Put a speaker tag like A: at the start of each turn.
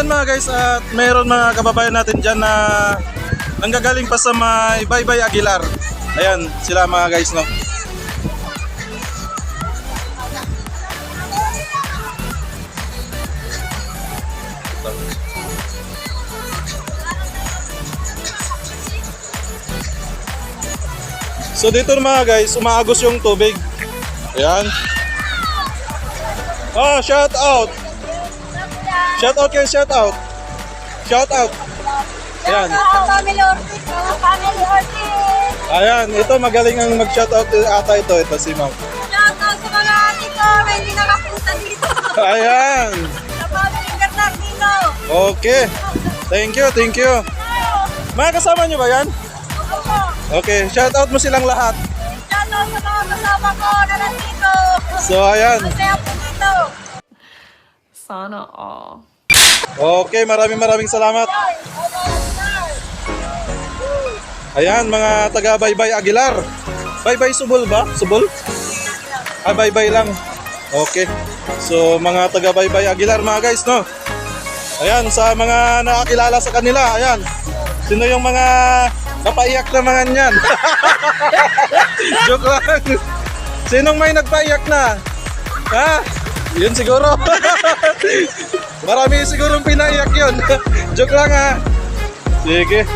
A: ayan mga guys, at mayroon mga kababayan natin dyan na nanggagaling pa sa may Baybay Aguilar. Ayan sila mga guys, no. So dito mga guys, umaagos yung tubig. Ayan. Oh, shout out. Shout out kayo, shout out. Shout out. Ayan. Ayan, ito magaling ang mag-shout out ata ito si Ma'am.
B: Shout out sa mga ate ko, may hindi nakapunta dito.
A: Ayan.
B: Sa family Bernardino.
A: Okay. Thank you, thank you. Mga kasama nyo ba yan? Okay, shout out mo silang lahat.
B: Shout out sa mga kasama ko na nandito.
A: So ayan.
B: Masaya po dito.
C: Sana all.
A: Okay, maraming salamat. Ayan, mga taga Baybay Aguilar. Baybay Subol ba? Subol? Ah, Baybay lang. Okay. So, mga taga Baybay Aguilar mga guys, no? Ayan, sa mga nakakilala sa kanila, ayan. Sino yung mga napaiyak na mga nyan? Joke lang. Sinong may nagpaiyak na? Ha? Yun siguro. Marami sigurong pinaiyak yun. Joke lang ha. Sige.